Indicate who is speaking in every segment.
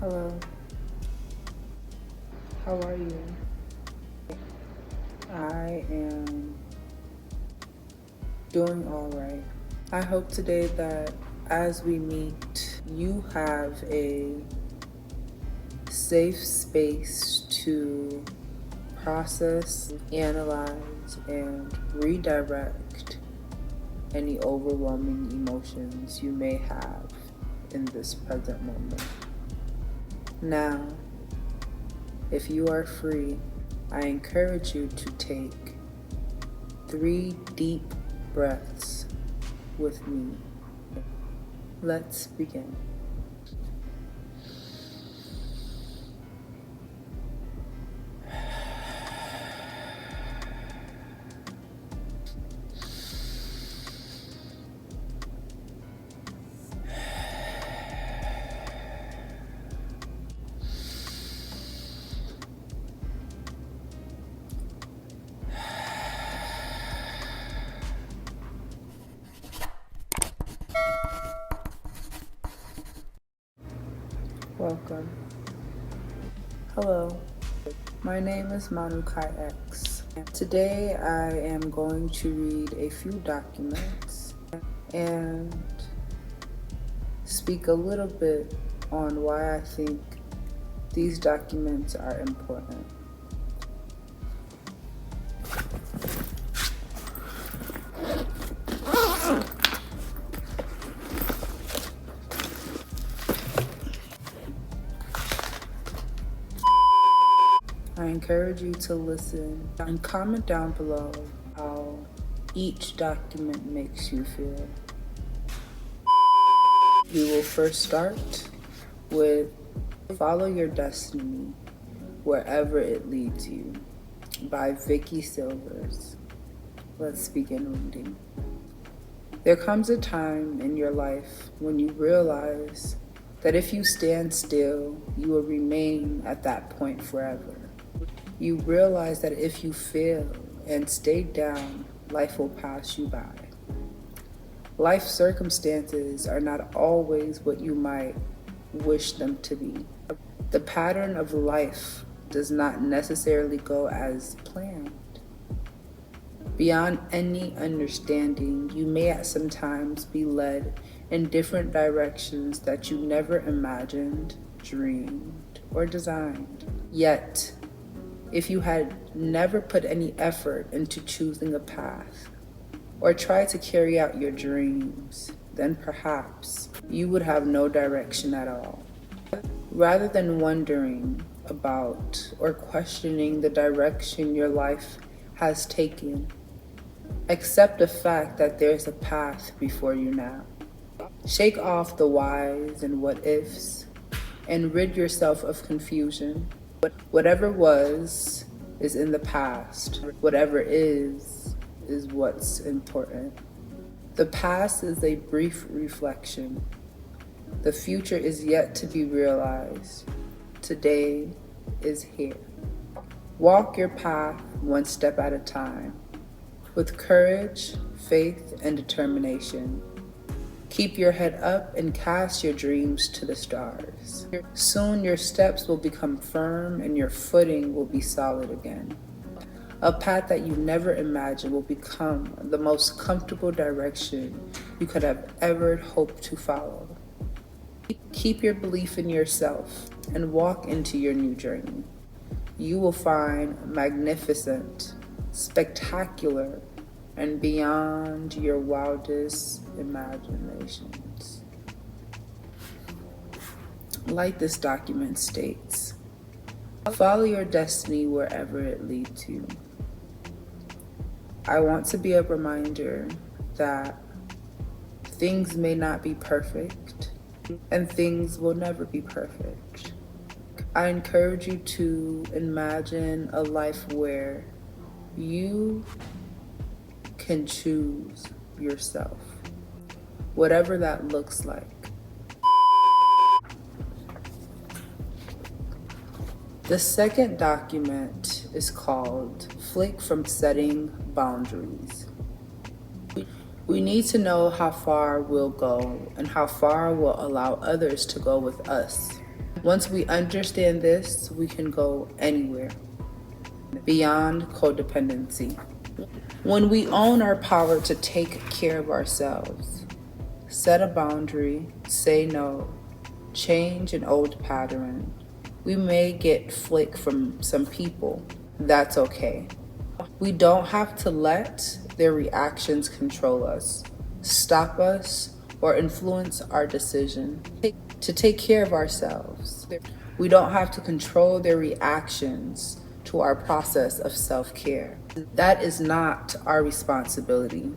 Speaker 1: Hello, how are you? I am doing all right. I hope today that as we meet, you have a safe space to process, analyze, and redirect any overwhelming emotions you may have in this present moment. Now, if you are free, I encourage you to take 3 deep breaths with me. Let's begin. Welcome. Hello, my name is Manu Kai X. Today I am going to read a few documents and speak a little bit on why I think these documents are important. I encourage you to listen and comment down below how each document makes you feel. We will first start with Follow Your Destiny Wherever It Leads You by Vicky Silvers. Let's begin reading. There comes a time in your life when you realize that if you stand still, you will remain at that point forever. You realize that if you fail and stay down, life will pass you by. Life circumstances are not always what you might wish them to be. The pattern of life does not necessarily go as planned. Beyond any understanding, you may at some times be led in different directions that you never imagined, dreamed, or designed. Yet, if you had never put any effort into choosing a path or tried to carry out your dreams, then perhaps you would have no direction at all. Rather than wondering about or questioning the direction your life has taken, accept the fact that there's a path before you now. Shake off the whys and what ifs and rid yourself of confusion. Whatever was is in the past. Whatever is what's important. The past is a brief reflection. The future is yet to be realized. Today is here. Walk your path one step at a time, with courage, faith, and determination. Keep your head up and cast your dreams to the stars. Soon your steps will become firm and your footing will be solid again. A path that you never imagined will become the most comfortable direction you could have ever hoped to follow. Keep your belief in yourself and walk into your new journey. You will find magnificent, spectacular, and beyond your wildest imaginations. Like this document states, follow your destiny wherever it leads you. I want to be a reminder that things may not be perfect and things will never be perfect. I encourage you to imagine a life where you can choose yourself, whatever that looks like. The second document is called Flick from Setting Boundaries. We need to know how far we'll go and how far we'll allow others to go with us. Once we understand this, we can go anywhere beyond codependency. When we own our power to take care of ourselves, set a boundary, say no, change an old pattern, we may get flack from some people. That's okay. We don't have to let their reactions control us, stop us, or influence our decision to take care of ourselves. We don't have to control their reactions to our process of self-care. That is not our responsibility.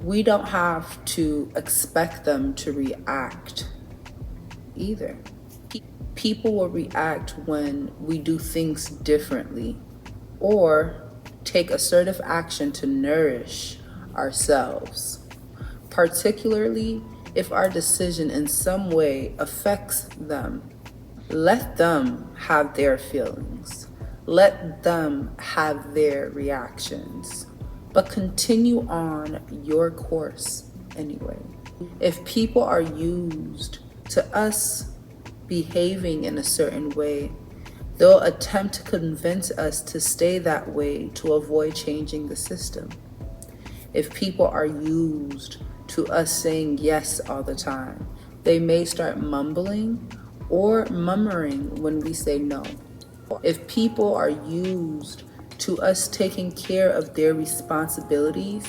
Speaker 1: We don't have to expect them to react either. People will react when we do things differently or take assertive action to nourish ourselves, particularly if our decision in some way affects them. Let them have their feelings. Let them have their reactions, but continue on your course anyway. If people are used to us behaving in a certain way, they'll attempt to convince us to stay that way to avoid changing the system. If people are used to us saying yes all the time, they may start mumbling or murmuring when we say no. If people are used to us taking care of their responsibilities,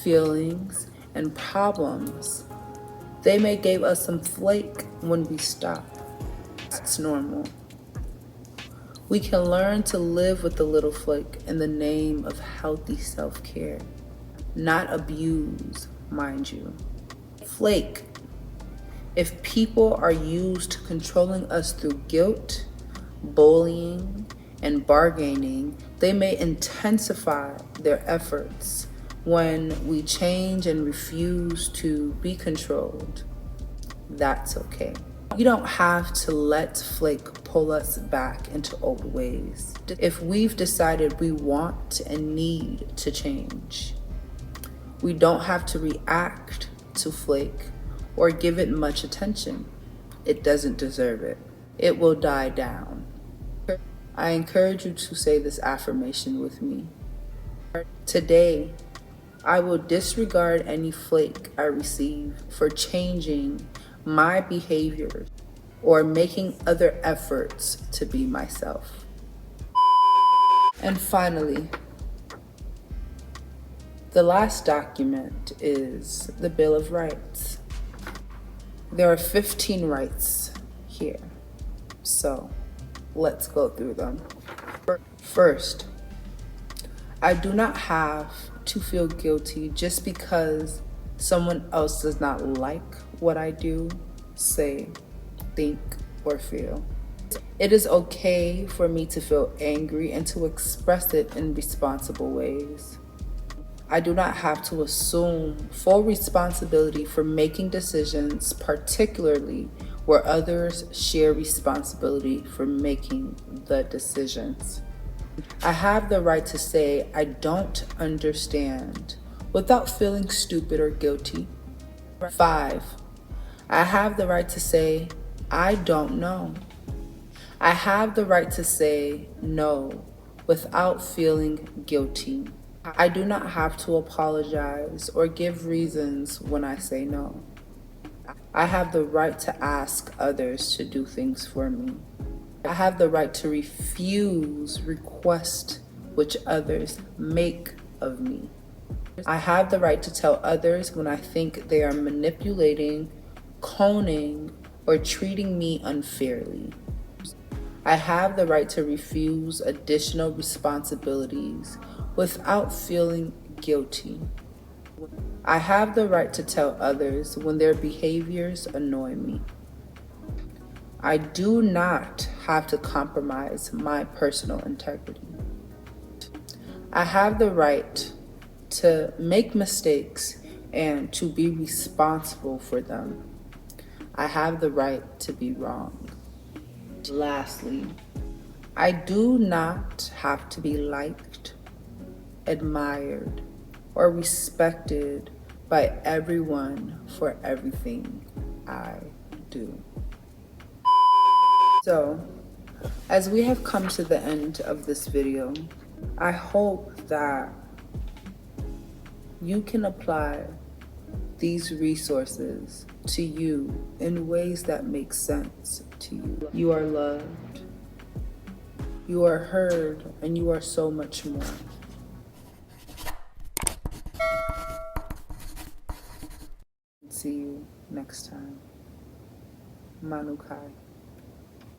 Speaker 1: feelings, and problems, they may give us some flake when we stop. That's normal. We can learn to live with the little flake in the name of healthy self-care, not abuse, mind you. Flake. If people are used to controlling us through guilt, bullying, and bargaining, they may intensify their efforts when we change and refuse to be controlled. That's okay. We don't have to let flake pull us back into old ways. If we've decided we want and need to change, we don't have to react to flake or give it much attention. It doesn't deserve it. It will die down. I encourage you to say this affirmation with me. Today, I will disregard any flake I receive for changing my behaviors or making other efforts to be myself. And finally, the last document is the Bill of Rights. There are 15 rights here, so let's go through them. First, I do not have to feel guilty just because someone else does not like what I do, say, think, or feel. It is okay for me to feel angry and to express it in responsible ways. I do not have to assume full responsibility for making decisions, particularly where others share responsibility for making the decisions. I have the right to say I don't understand without feeling stupid or guilty. 5, I have the right to say I don't know. I have the right to say no without feeling guilty. I do not have to apologize or give reasons when I say no. I have the right to ask others to do things for me. I have the right to refuse requests which others make of me. I have the right to tell others when I think they are manipulating, conning, or treating me unfairly. I have the right to refuse additional responsibilities without feeling guilty. I have the right to tell others when their behaviors annoy me. I do not have to compromise my personal integrity. I have the right to make mistakes and to be responsible for them. I have the right to be wrong. Lastly, I do not have to be liked, admired, or respected by everyone for everything I do. So, as we have come to the end of this video, I hope that you can apply these resources to you in ways that make sense to you. You are loved, you are heard, and you are so much more. See you next time. Manukai.